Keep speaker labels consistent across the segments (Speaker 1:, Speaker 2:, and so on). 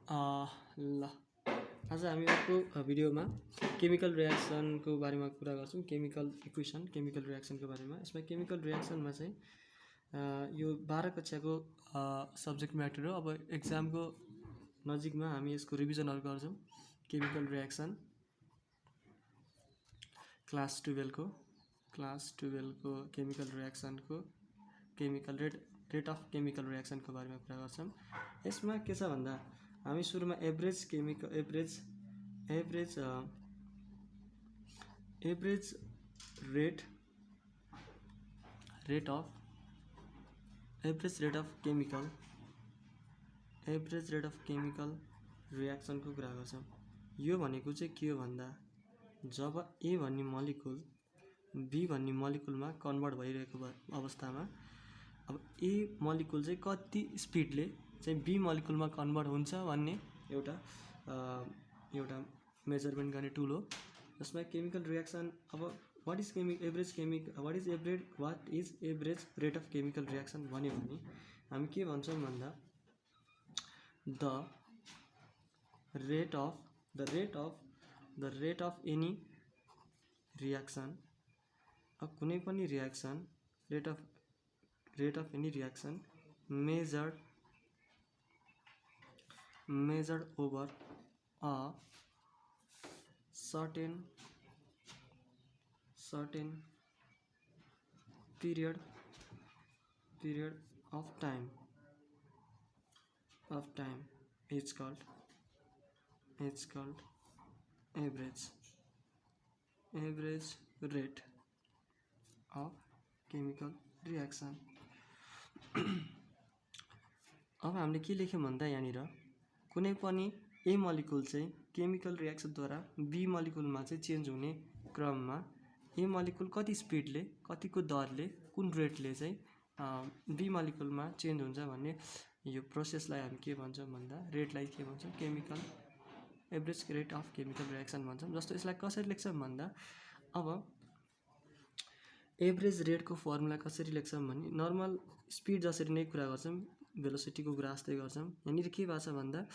Speaker 1: ल आज हामी अर्को भिडियोमा केमिकल रियाक्सनको बारेमा कुरा गर्छौँ। केमिकल इक्वेसन, केमिकल रियाक्सनको बारेमा। यसमा केमिकल रियाक्सनमा चाहिँ यो 12 कक्षाको सब्जेक्ट म्याटर हो। अब एक्जामको नजिकमा हामी यसको रिभिजनहरू गर्छौँ। केमिकल रियाक्सन क्लास 12 को केमिकल रियाक्सनको केमिकल रेट अफ केमिकल रियाक्सनको बारेमा कुरा गर्छौँ। यसमा के छ भन्दा हामी सुरुमा एभरेज रेट अफ केमिकल रियाक्सनको कुरा गर्छौँ। यो भनेको चाहिँ के हो भन्दा जब ए भन्ने मलिकुल बी भन्ने मलिकुलमा कन्भर्ट भइरहेको अवस्थामा अब ए मलिकुल चाहिँ कति स्पिडले चाहिँ बी मलिकुलमा कन्भर्ट हुन्छ भन्ने एउटा मेजरमेन्ट गर्ने टुल हो। जसमा केमिकल रियाक्सन अब what is average rate of chemical reaction भन्यो भने हामी के भन्छौँ भन्दा the rate of any reaction, कुनै पनि reaction rate of any reaction measured over a certain period of time is called average rate of chemical reaction। अब हामीले के लेख्यौँ भन्दा यहाँनिर कुनै पनि ए मलिकुल चाहिँ केमिकल रियाक्सनद्वारा बी मलिकुलमा चाहिँ चेन्ज हुने क्रममा ए मलिकुल कति स्पिडले, कतिको दरले, कुन रेटले चाहिँ बी मलिकुलमा चेन्ज हुन्छ भन्ने यो प्रोसेसलाई हामी के भन्छौँ भन्दा रेटलाई के भन्छौँ, chemical average rate of chemical reaction भन्छौँ। जस्तो यसलाई कसरी लेख्छौँ भन्दा अब एभरेज रेटको फर्मुला कसरी लेख्छौँ भने नर्मल स्पिड जसरी नै कुरा गर्छौँ भेलोसिटीको कुरा जस्तै गर्छौँ। यहाँनिर के भएको छ भन्दा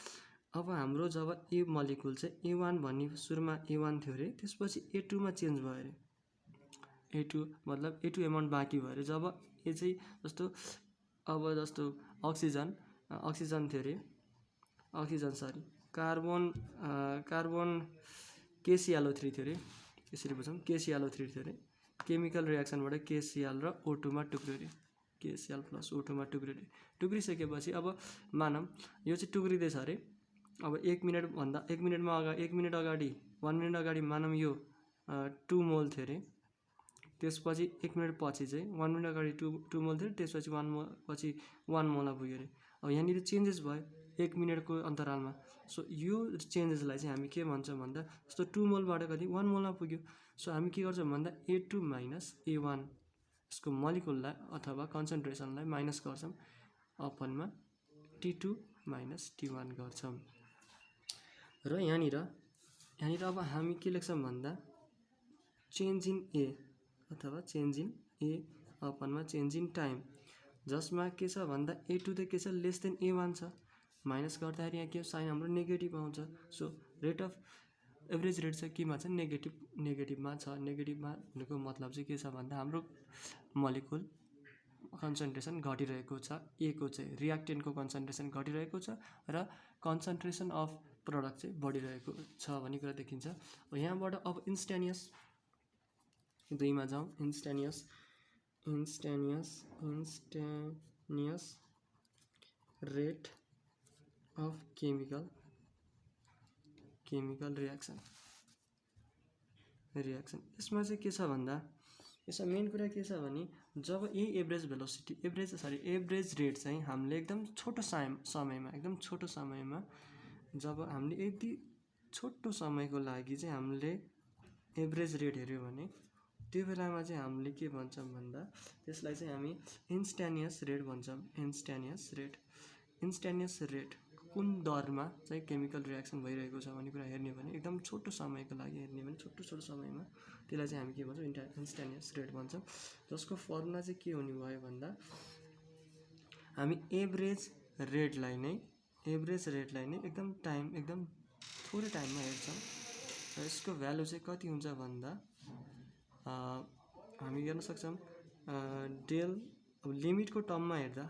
Speaker 1: अब हाम्रो जब ए मलिकुल चाहिँ A1 भन्ने सुरुमा A1 थियो अरे, त्यसपछि A2 मा चेन्ज भयो अरे। A2 मतलब A2 एमाउन्ट बाँकी भयो अरे। जब ए चाहिँ जस्तो अक्सिजन थियो अरे, कार्बन KClO3 थियो अरे, यसरी बुझौँ KClO3 थियो अरे। केमिकल रियाक्सनबाट KCl र O2 मा टुक्रियो अरे, KCl प्लस O2 मा टुक्रियो अरे। टुक्रिसकेपछि अब मानौँ यो चाहिँ टुक्रिँदैछ अरे। अब 1 मिनट अगाडि मानौँ यो 2 मोल थियो अरे। त्यसपछि 1 मिनट पछि चाहिँ 1 मिनट अगाडि 2 मोल थियो, त्यसपछि 1 मोल पछि 1 मोलमा पुग्यो अरे। अब यहाँनिर चेन्जेस भयो 1 मिनटको अन्तरालमा। सो यो चेन्जेसलाई चाहिँ हामी के भन्छौँ भन्दा जस्तो 2 मोलबाट कति 1 मोलमा पुग्यो। सो हामी के गर्छौँ भन्दा A2 माइनस A1 यसको मलिकुललाई अथवा कन्सन्ट्रेसनलाई माइनस गर्छौँ, अपनमा T2 माइनस T1 गर्छौँ। र यहाँनिर अब हामी के लेख्छौँ भन्दा चेन्ज इन ए अथवा चेन्ज इन ए अपनमा चेन्ज इन टाइम, जसमा के छ भन्दा A2 त के छ लेस देन A1 छ, माइनस गर्दाखेरि यहाँ के साइन हाम्रो नेगेटिभ आउँछ। So rate of average rate चाहिँ केमा छ, नेगेटिभमा छ। नेगेटिभमा हुनुको मतलब चाहिँ के छ भन्दा हाम्रो मलिकुल कन्सन्ट्रेसन घटिरहेको छ, ए को चाहिँ रियाक्टेन्टको कन्सन्ट्रेसन घटिरहेको छ र कन्सन्ट्रेसन अफ प्रडक्ट चाहिँ बढिरहेको छ भन्ने कुरा देखिन्छ। यहाँबाट अब इन्स्टानियस 2 मा जाउँ। इन्स्टानियस रेट अफ केमिकल रियाक्सन। यसमा चाहिँ के छ भन्दा यसमा मेन कुरा के छ भने जब एभरेज रेट चाहिँ हामीले एकदम छोटो समयमा जब हामीले यति छोटो समयको लागि चाहिँ हामीले एभरेज रेट हेऱ्यो भने त्यो बेलामा चाहिँ हामीले के भन्छौँ भन्दा त्यसलाई चाहिँ हामी इन्स्टानियस रेट भन्छौँ। इन्स्टानियस रेट कुन दरमा चाहिँ केमिकल रियाक्सन भइरहेको छ भन्ने कुरा हेर्ने भने एकदम छोटो समयको लागि हेर्ने भने छोटो समयमा त्यसलाई चाहिँ हामी के भन्छौँ इन्स्टानियस रेट भन्छौँ। जसको फर्मुला चाहिँ के हुने भयो भन्दा हामी एभरेज रेटलाई नै एभरेज रेटलाई नै एकदम थोरै टाइममा हेर्छौँ र यसको भ्यालु चाहिँ कति हुन्छ भन्दा हामी गर्न सक्छौँ डेल अब लिमिटको टर्ममा हेर्दा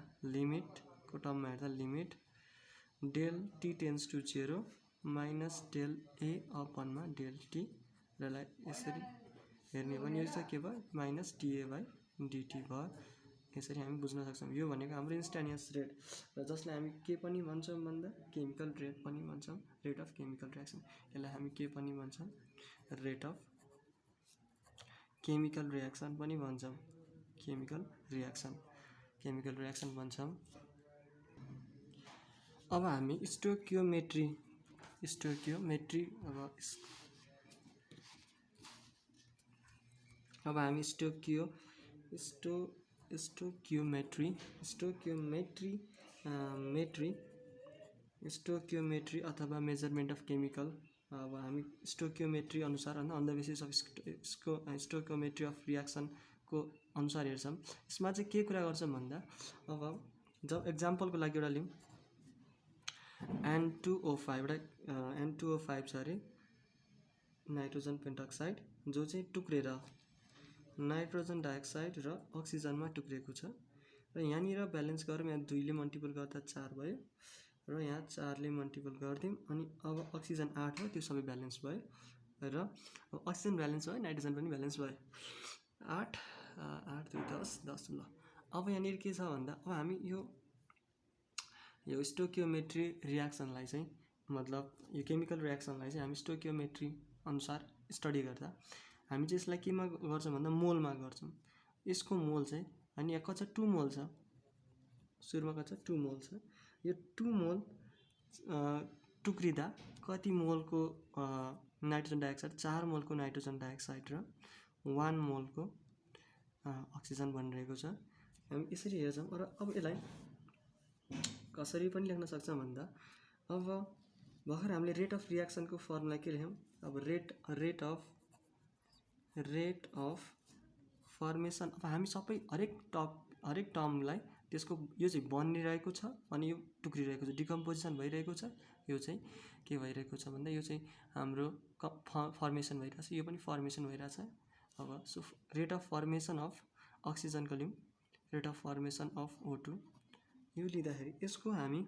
Speaker 1: limit del T tends to 0 minus del A अपनमा डेल टी र यसरी हेर्ने भने यो चाहिँ के भयो माइनस डिए बाई डिटी भयो। यसरी हामी बुझ्न सक्छौँ यो भनेको हाम्रो इन्स्टान्टेनियस रेट र जसलाई हामी के पनि भन्छौँ भन्दा केमिकल रेट पनि भन्छौँ, रेट अफ केमिकल रियाक्सन। यसलाई हामी के पनि भन्छौँ रेट अफ केमिकल रियाक्सन पनि भन्छौँ, केमिकल रियाक्सन भन्छौँ। अब हामी स्टोकियोमेट्री अब हामी स्टोकियोमेट्री अथवा मेजरमेन्ट अफ केमिकल। अब हामी स्टोकियोमेट्री अनुसार होइन on the basis of stoichiometry of रियाक्सनको अनुसार हेर्छौँ। यसमा चाहिँ के कुरा गर्छौँ भन्दा अब जब एक्जाम्पलको लागि एउटा लिउँ N2O5 N2O5 छ अरे नाइट्रोजन पेन्टअक्साइड जो चाहिँ टुक्रेर नाइट्रोजन डाइअक्साइड र अक्सिजनमा टुक्रेको छ र यहाँनिर ब्यालेन्स गरौँ यहाँ 2 ले मल्टिपल गर्दा 4 भयो र यहाँ 4 ले मल्टिपल गरिदिउँ अनि अब अक्सिजन 8 भयो त्यो सबै ब्यालेन्स भयो र अब अक्सिजन ब्यालेन्स भयो नाइट्रोजन पनि ब्यालेन्स भयो 8 2 10 ल। अब यहाँनिर के छ भन्दा अब हामी यो स्टोकियोमेट्री रियाक्सनलाई चाहिँ मतलब यो केमिकल रियाक्सनलाई चाहिँ हामी स्टोकियोमेट्री अनुसार स्टडी गर्दा हामी चाहिँ यसलाई केमा गर्छौँ भन्दा मोलमा गर्छौँ। यसको मोल चाहिँ अनि यहाँ कति छ 2 मोल छ, सुरुमा कति छ 2 मोल छ। यो 2 मोल टुक्रिँदा कति मोलको नाइट्रोजन डाइअक्साइड 4 मोलको नाइट्रोजन डाइअक्साइड र 1 मोलको अक्सिजन बनिरहेको छ। हामी यसरी हेर्छौँ र अब यसलाई कसरी पनि लेख्न सक्छौँ भन्दा अब भर्खर हामीले रेट अफ रियाक्सनको फर्मुला के लेख्यौँ अब रेट अफ फर्मेसन। अब हामी सबै हरेक टर्मलाई त्यसको यो चाहिँ बनिरहेको छ अनि यो टुक्रिरहेको छ डिकम्पोजिसन भइरहेको छ यो चाहिँ के भइरहेको छ भन्दा यो चाहिँ हाम्रो फर्मेसन भइरहेछ यो पनि फर्मेसन भइरहेछ। अब so rate of formation of अक्सिजनको लिउँ rate of formation of O2 यो लिँदाखेरि यसको हामी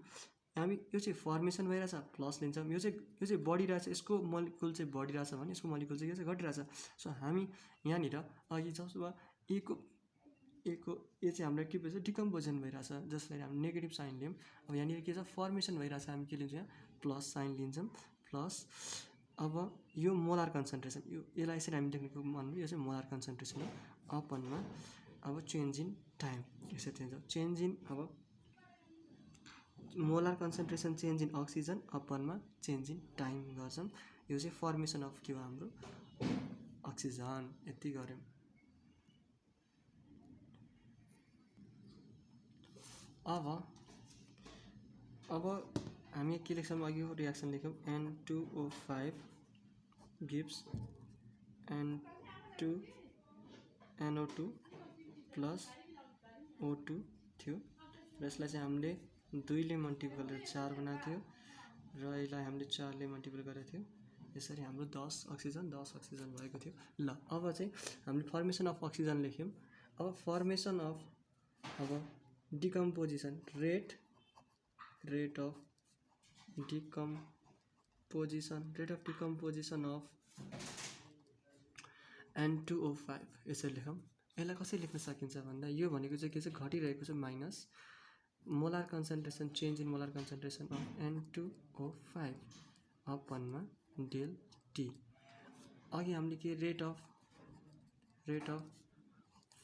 Speaker 1: यो चाहिँ फर्मेसन भइरहेछ प्लस लिन्छौँ यो चाहिँ बढिरहेछ यसको मोलिकुल चाहिँ बढिरहेछ भने यसको मोलिकुल चाहिँ के चाहिँ घटिरहेछ। सो हामी यहाँनिर अघि जसो ए चाहिँ हाम्रो के भइरहेछ डिकम्पोजिसन भइरहेछ जसलाई हामी नेगेटिभ साइन लियौँ। अब यहाँनिर के छ फर्मेसन भइरहेछ हामी के लिन्छौँ यहाँ प्लस साइन लिन्छौँ प्लस अब यो मोलार कन्सन्ट्रेसन यसलाई यसरी हामी लेख्नुको मन यो चाहिँ मोलार कन्सन्ट्रेसन हो अपनमा अब चेन्ज इन टाइम यसरी चेन्ज इन अब molar concentration change in oxygen अपनमा चेन्ज इन टाइम गर्छौँ। यो चाहिँ फर्मेसन अफ के हो हाम्रो अक्सिजन यति गऱ्यौँ। अब हामी के लेख्छौँ अघि reaction लेख्यौँ N2O5 gives NO2 plus O2 थियो र यसलाई चाहिँ हामीले 2 ले मल्टिपल गरेर 4 बनाएको थियो र यसलाई हामीले 4 ले मल्टिपल गरेको थियो यसरी हाम्रो 10 अक्सिजन भएको थियो। ल अब चाहिँ हामीले फर्मेसन अफ अक्सिजन लेख्यौँ। अब फर्मेसन अफ अब decomposition rate of decomposition of N2O5 यसरी लेखौँ। यसलाई कसरी लेख्न सकिन्छ भन्दा यो भनेको चाहिँ के चाहिँ घटिरहेको छ minus molar concentration change in molar concentration of N2O5 अपनमा डेल टी। अघि हामीले के rate of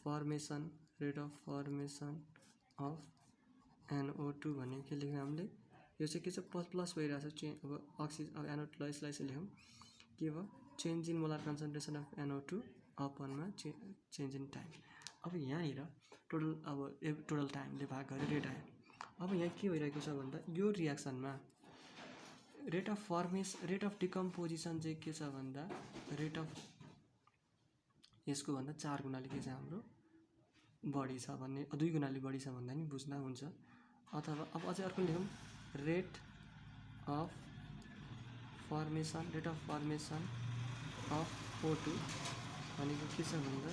Speaker 1: formation of NO2 भनेको के लेख्यौँ हामीले यो चाहिँ के छ प्लस भइरहेछ अब अक्सिजन अब NO2 यसलाई चाहिँ लेखौँ के भयो change in molar concentration of NO2 अपनमा चेन्ज इन टाइम। अब यहाँनिर टोटल टाइमले भाग गरेर रेट आयो। अब यहाँ के भइरहेको छ भन्दा यो रियाक्सनमा रेट अफ डिकम्पोजिसन चाहिँ के छ भन्दा रेट अफ यसको भन्दा 4 गुणाले के छ हाम्रो बढी छ भन्ने 2 गुणाले बढी छ भन्दा नि बुझ्दा हुन्छ। अथवा अब अझै अर्को लेखौँ rate of formation of O2 भनेको के छ भन्दा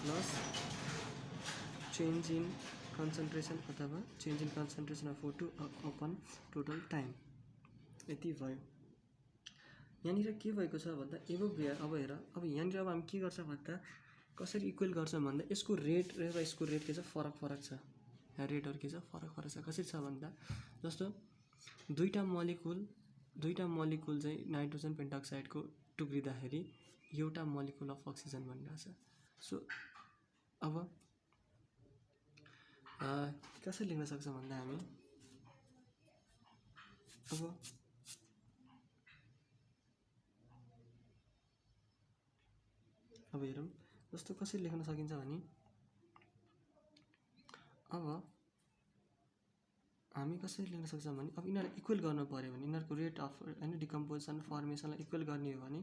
Speaker 1: प्लस चेन्ज इन कन्सन्ट्रेसन अथवा change in concentration of O2 upon total time. यति भयो। यहाँनिर के भएको छ भन्दा अब हेर, अब यहाँनिर अब हामी के गर्छ भन्दा कसरी इक्वल गर्छौँ भन्दा यसको रेट र यसको रेट के छ फरक छ। रेटहरू के छ फरक छ। कसरी छ भन्दा जस्तो दुईटा मलिकुल चाहिँ नाइट्रोजन पेन्टाक्साइडको टुक्रिँदाखेरि एउटा मलिकुल अफ अक्सिजन बनिरहेछ। सो अब कसरी लेख्न सक्छौँ भन्दा हामी अब हेरौँ जस्तो कसरी लेख्न सकिन्छ भने अब हामी कसरी लेख्न सक्छौँ भने अब यिनीहरूलाई इक्वल गर्नु पऱ्यो भने यिनीहरूको रेट अफ होइन डिकम्पोजिसन फर्मेसनलाई इक्वल गर्ने हो भने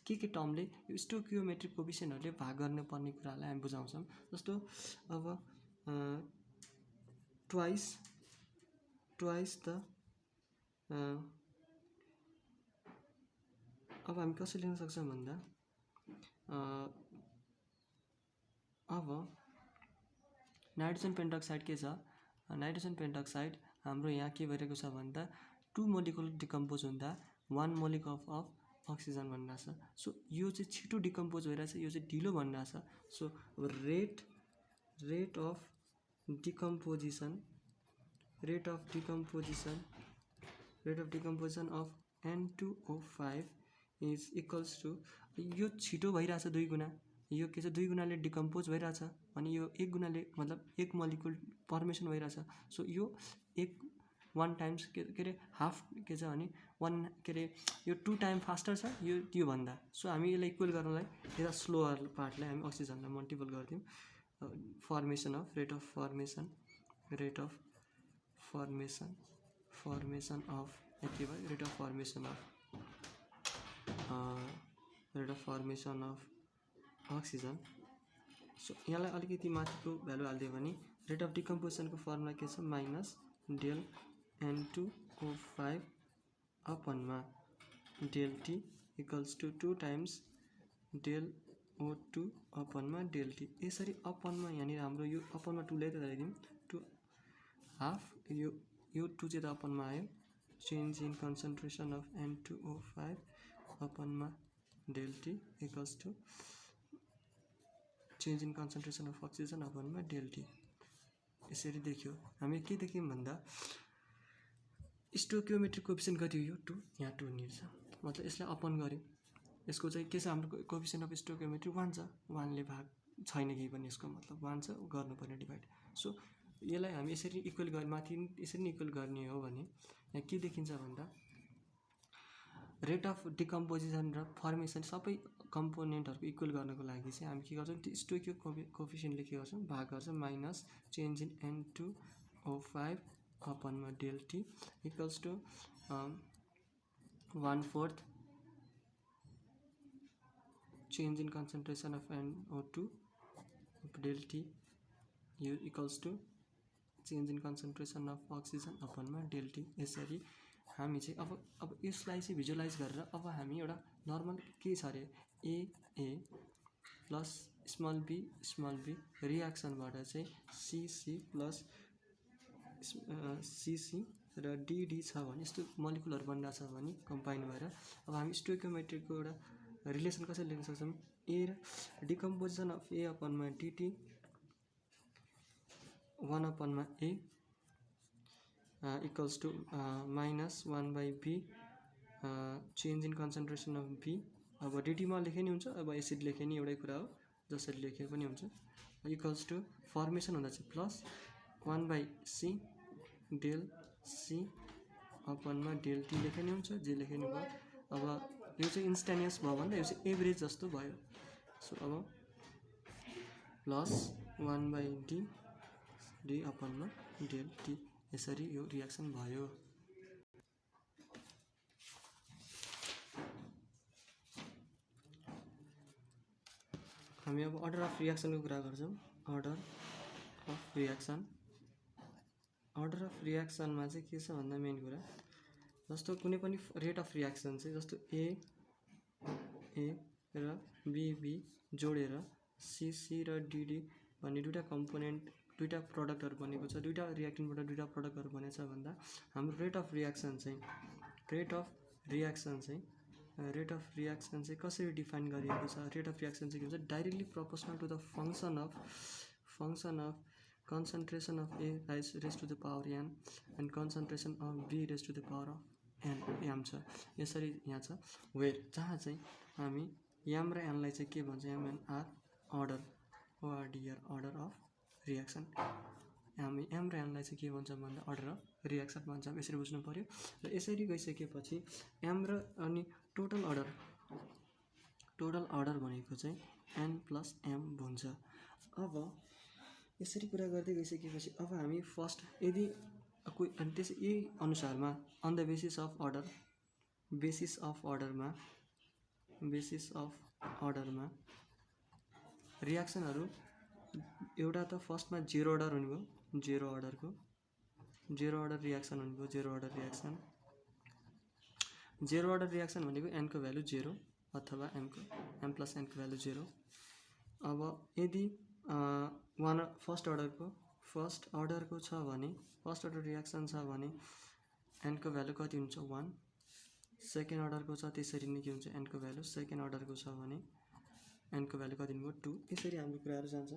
Speaker 1: के टर्मले यो स्टोकियोमेट्रिक कोएफिसिएन्टहरूले भाग गर्नुपर्ने कुरालाई हामी बुझाउँछौँ। जस्तो अब ट्वाइस द अब हामी कसरी लेख्न सक्छौँ भन्दा अब नाइट्रोजन पेन्टाक्साइड के छ, नाइट्रोजन पेन्टाक्साइड हाम्रो यहाँ के भइरहेको छ भन्दा 2 मोलिकुल डिकम्पोज हुँदा 1 मोलिकुल अफ अक्सिजन भनिरहेछ। सो यो चाहिँ छिटो डिकम्पोज भइरहेछ, यो चाहिँ ढिलो भनिरहेछ। सो अब rate of decomposition of N2O5 is equals to यो छिटो भइरहेछ 2 गुणा, यो के छ 2 गुणाले डिकम्पोज भइरहेछ अनि यो 1 गुणाले मतलब 1 मोलिकुल फर्मेसन भइरहेछ। सो यो 1 टाइम्स के अरे हाफ के छ भने 1 के अरे यो 2 टाइम फास्टर छ यो भन्दा। सो हामी यसलाई इक्वल गर्नलाई यता स्लोअर पार्टलाई हामी अक्सिजनलाई मल्टिपल गरिदिउँ। रेट अफ फर्मेसन अफ यति भयो rate of formation of oxygen. So यहाँलाई अलिकति माथिको भ्यालु हालिदियो भने रेट अफ डिकम्पोजिसनको फर्मुला के छ माइनस डेल N2O5 अपनमा del T equals to 2 times del O2 अपनमा डेल T। यसरी अपनमा यहाँनिर हाम्रो यो अपनमा 2 लाई त लगाइदिउँ 2 हाफ यो 2 चाहिँ त अपनमा आयो। Change in concentration of N2O5 अपनमा del T equals to change in concentration of oxygen अपनमा डेल T। यसरी देखियो। हामी के देख्यौँ भन्दा स्टोकियोमेट्रिक कोएफिसिएन्ट कति हो यो 2, यहाँ 2 निर्छ, मतलब यसलाई अपन गर्यो। यसको चाहिँ के छ हाम्रो कोएफिसिएन्ट अफ स्टोकियोमेट्री 1 छ, 1 ले भाग छैन केही पनि, यसको मतलब 1 छ, गर्नुपर्ने डिभाइड। सो यसलाई हामी यसरी इक्वल गर्ने माथि यसरी नै इक्वल गर्ने हो भने यहाँ के देखिन्छ भन्दा रेट अफ डिकम्पोजिसन र फर्मेसन सबै कम्पोनेन्टहरूको इक्वल गर्नको लागि चाहिँ हामी के गर्छौँ त्यो स्टोकियो कोएफिसिएन्टले के गर्छौँ भाग गर्छौँ माइनस चेन्ज इन N2O5 अपनमा del T equals to 1/4 change in concentration of NO2 del T यो equals to change in concentration of oxygen अपनमा डेल T। यसरी हामी चाहिँ अब यसलाई चाहिँ भिजुअलाइज गरेर अब हामी एउटा नर्मल के छ अरे ए प्लस स्मल बी रियाक्सनबाट चाहिँ CC प्लस CC र DD छ भने यस्तो मोलिकुलहरू बनिरहेको छ भने कम्बाइन भएर अब हामी स्टोकियोमेट्रिकको एउटा रिलेसन कसरी लेख्न सक्छौँ ए र डिकम्पोजिसन अफ ए अपनमा DT 1 अपनमा A equals to minus 1/B change in concentration of B। अब DT मा लेखे नि हुन्छ, अब एसिड लेखे नि एउटै कुरा हो, जसरी लेखे पनि हुन्छ। इक्वल्स टु फर्मेसन हुँदा चाहिँ प्लस 1/C डेल C अपनमा डेल T लेखे नि हुन्छ, जे लेखे नि भयो। अब यो चाहिँ इन्स्टेन्टिनियस भयो भन्दा यो चाहिँ एभरेज जस्तो भयो। सो अब प्लस 1/D अपनमा डेल T यसरी यो रियाक्सन भयो। हामी अब अर्डर अफ रियाक्सनको कुरा गर्छौँ। अर्डर अफ रियाक्सनमा चाहिँ के छ भन्दा मेन कुरा जस्तो कुनै पनि रेट अफ रियाक्सन चाहिँ जस्तो ए र बी जोडेर सी र डी भन्ने दुईवटा कम्पोनेन्ट दुईवटा प्रडक्टहरू बनेको छ, दुईवटा रियाक्टेन्टबाट दुईवटा प्रडक्टहरू बनेको छ भन्दा हाम्रो रेट अफ रियाक्सन चाहिँ कसरी डिफाइन गरिएको छ? रेट अफ रियाक्सन चाहिँ के हुन्छ? Directly proportional to the function of concentration of A raised to the power n and concentration of B raised to the power of n m छ। यसरी यहाँ छ वेयर जहाँ चाहिँ हामी m र n लाई चाहिँ के भन्छ? m and r order ORDR order of reaction. हामी m र n लाई चाहिँ के भन्छ भन्दा अर्डर अफ रियाक्सन भन्छ। यसरी बुझ्नु पर्यो। र यसरी गइसकेपछि m र अनि टोटल अर्डर भनेको चाहिँ n प्लस m हुन्छ। अब यसरी कुरा गर्दै गइसकेपछि अब हामी फर्स्ट यदि अनि त्यस यही अनुसारमा अन द बेसिस अफ अर्डरमा रियाक्सनहरू एउटा त फर्स्टमा जेरो अर्डर हुने भयो, जेरो अर्डर रियाक्सन हुने भयो। जेरो अर्डर रियाक्सन भनेको n को भ्यालु 0 अथवा m प्लस n को भ्यालु 0। अब यदि फर्स्ट अर्डरको छ भने फर्स्ट अर्डर रियाक्सन छ भने n को भ्यालु कति हुन्छ? 1। सेकेन्ड अर्डरको छ त्यसरी नै के हुन्छ? n को भ्यालु सेकेन्ड अर्डरको छ भने n को भ्यालु कति हुने? 2। यसरी हाम्रो कुराहरू जान्छ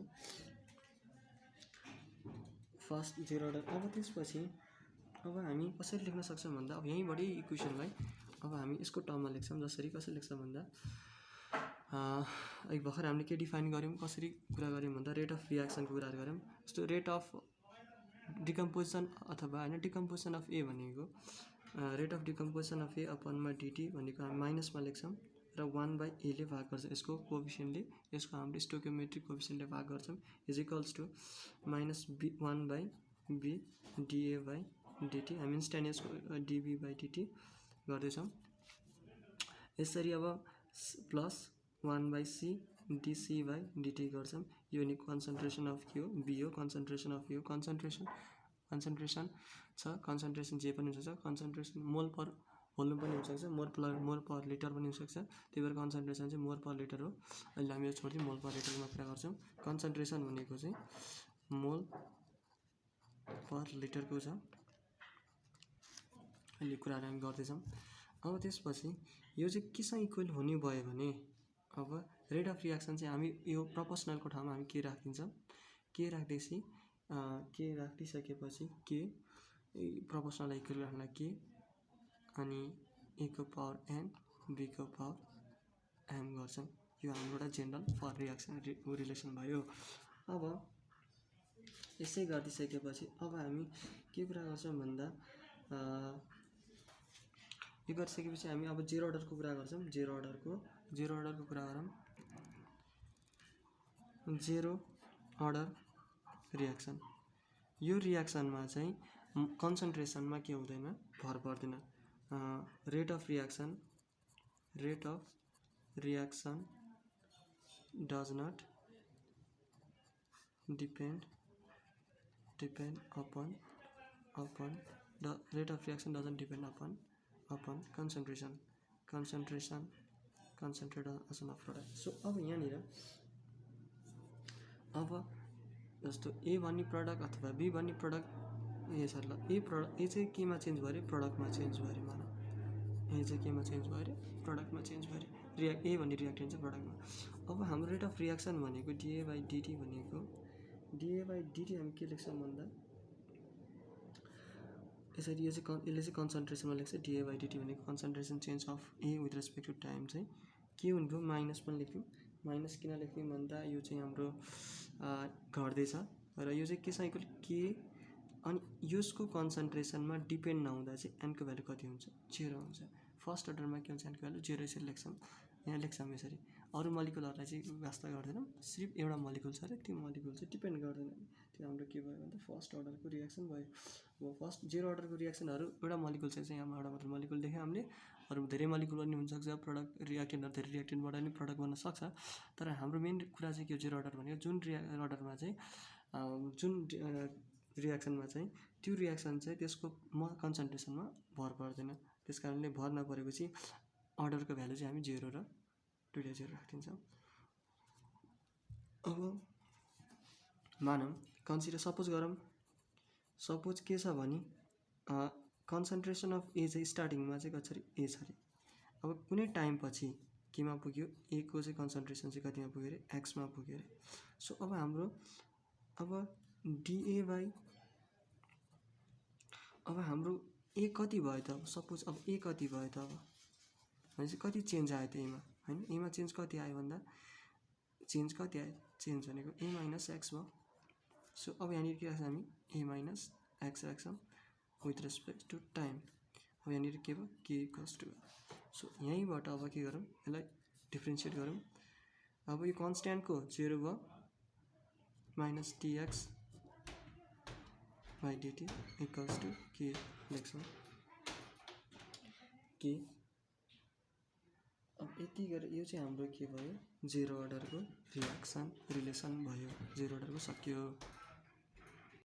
Speaker 1: फर्स्ट जेरो अर्डर। अब त्यसपछि अब हामी कसरी लेख्न सक्छौँ भन्दा अब यहीँबाट इक्वेसनलाई अब हामी यसको टर्ममा लेख्छौँ। जसरी कसरी लेख्छौँ भन्दा भर्खर हामीले के डिफाइन गऱ्यौँ, कसरी कुरा गऱ्यौँ भन्दा रेट अफ रियाक्सनको कुराहरू गऱ्यौँ। जस्तो रेट अफ डिकम्पोजिसन अथवा होइन डिकम्पोजिसन अफ ए भनेको rate of decomposition of A अपनमा डिटी भनेको हामी माइनसमा लेख्छौँ र 1/a ले भाग गर्छ। यसको कोएफिसिएन्टले यसको हामीले स्टोकियोमेट्रिक कोएफिसिएन्टले भाग गर्छौँ is equals to -1/b dA/dt। हामी इन्स्टान्टेनियस dB/dt गर्दैछौँ। यसरी अब प्लस 1/c dC/dt गर्छौँ। यो नि कन्सन्ट्रेसन अफ के हो? बी हो। कन्सन्ट्रेसन अफ यो कन्सन्ट्रेसन छ, कन्सन्ट्रेसन जे पनि हुनसक्छ। कन्सन्ट्रेसन मोल पर भोल्युम पनि हुनसक्छ, मोल पर लिटर पनि हुनसक्छ। त्यही भएर कन्सन्ट्रेसन चाहिँ मोल पर लिटर हो। अहिले हामी यो छोड्दिउँ, मोल पर लिटरमा कुरा गर्छौँ। कन्सन्ट्रेसन भनेको चाहिँ मोल पर लिटरको छ। अहिले कुराहरू हामी गर्दैछौँ। अब त्यसपछि यो चाहिँ केसँग इक्वल हुने भयो भने अब रेट अफ रियाक्सन चाहिँ हामी यो प्रोपोर्सनलको ठाउँमा हामी के राखिदिन्छौँ? के राखिदिसकेपछि के प्रोपोर्सनललाई इक्वल राख्नलाई के अनि ए को पावर n बी को पावर m गर्छौँ। यो हाम्रो एउटा जेनरल फर रियाक्सन रिलेसन भयो। अब यसै गरिदिसकेपछि अब हामी के कुरा गर्छौँ भन्दा यो गरिसकेपछि हामी अब जेरो अर्डरको कुरा गर्छौँ। जेरो अर्डरको कुरा गरौँ। जेरो अर्डर रियाक्सन, यो रियाक्सनमा चाहिँ कन्सन्ट्रेसनमा के हुँदैन? भर पर्दैन। Rate of reaction does not depend upon the rate of reaction doesn't depend upon concentration of product. So अब यहाँनिर अब जस्तो ए भन्ने प्रडक्ट अथवा बी भन्ने प्रडक्ट सर ल ए चाहिँ केमा चेन्ज भयो अरे? प्रडक्टमा चेन्ज भयो अरे। मानौँ ए चाहिँ केमा चेन्ज भयो अरे? प्रडक्टमा चेन्ज भयो अरे। ए भन्ने रियाक्टेन्ट चाहिँ प्रडक्टमा। अब हाम्रो रेट अफ रियाक्सन भनेको dA/dt भनेको dA/dt हामी के लेख्छौँ भन्दा यसरी यो चाहिँ यसले चाहिँ कन्सन्ट्रेसनमा लेख्छ। dA/dt भनेको concentration change of A with respect to time चाहिँ के हुन्थ्यो? माइनस पनि लेख्थ्यौँ। माइनस किन लेख्थ्यौँ भन्दा यो चाहिँ हाम्रो घट्दैछ र यो चाहिँ केसँग इक्वल? के अनि यसको कन्सन्ट्रेसनमा डिपेन्ड नहुँदा चाहिँ n को भ्यालु कति हुन्छ? 0 हुन्छ। फर्स्ट अर्डरमा के हुन्छ? n को भ्यालु 0 यसरी लेख्छौँ। यहाँ लेख्छौँ यसरी। अरू मलिकुलहरूलाई चाहिँ वास्ता गर्दैनौँ। सिर्फ एउटा मलिकुल छ अरे, त्यो मलिकुल चाहिँ डिपेन्ड गर्दैन। त्यो हाम्रो के भयो भन्दा फर्स्ट अर्डरको रियाक्सन भयो। अब फर्स्ट जेरो अर्डरको रियाक्सनहरू एउटा मलिकुल चाहिँ यहाँ एउटा मात्र मलिकुल देख्यौँ हामीले। अरू धेरै मलिकुल पनि हुनसक्छ। प्रडक्ट रियाक्टेन्टहरू धेरै रियाक्टेन्टबाट पनि प्रडक्ट बन्न सक्छ। तर हाम्रो मेन कुरा चाहिँ के हो? जेरो अर्डर भनेको जुन अर्डरमा चाहिँ जुन रियाक्सनमा चाहिँ त्यो रियाक्सन चाहिँ त्यसको कन्सन्ट्रेसनमा भर पर्दैन। त्यस कारणले भर नपरेपछि अर्डरको भ्यालु चाहिँ हामी 0 र दुईटा 0 राखिदिन्छौँ। अब मानौँ कन्सिडर सपोज गरौँ, सपोज के छ भने कन्सन्ट्रेसन अफ ए चाहिँ स्टार्टिङमा चाहिँ कसरी ए छ अरे। अब कुनै टाइम पछि केमा पुग्यो, ए को चाहिँ कन्सन्ट्रेसन चाहिँ कतिमा पुग्यो अरे, एक्समा पुग्यो अरे। सो अब हाम्रो डिए बाई अब हाम्रो ए कति भयो त, सपोज अब ए कति भयो त, अब भनेपछि कति चेन्ज आयो त एमा होइन। एमा चेन्ज कति आयो भन्दा चेन्ज कति आयो, चेन्ज भनेको ए माइनस एक्स भयो। सो अब यहाँनिर के राख्छौँ हामी, ए माइनस एक्स राख्छौँ विथ रेस्पेक्ट टु टाइम। अब यहाँनिर के भयो, के इक्वल्स टु। सो यहीँबाट अब के गरौँ, यसलाई डिफ्रेन्सिएट गरौँ। अब यो कन्स्ट्यान्टको 0 भयो, minus dx by dt equals to के लेख्छौँ के। अब यति गरेर यो चाहिँ हाम्रो के भयो, 0 अर्डरको रिएक्सन रिलेसन भयो, 0 अर्डरको सक्यो।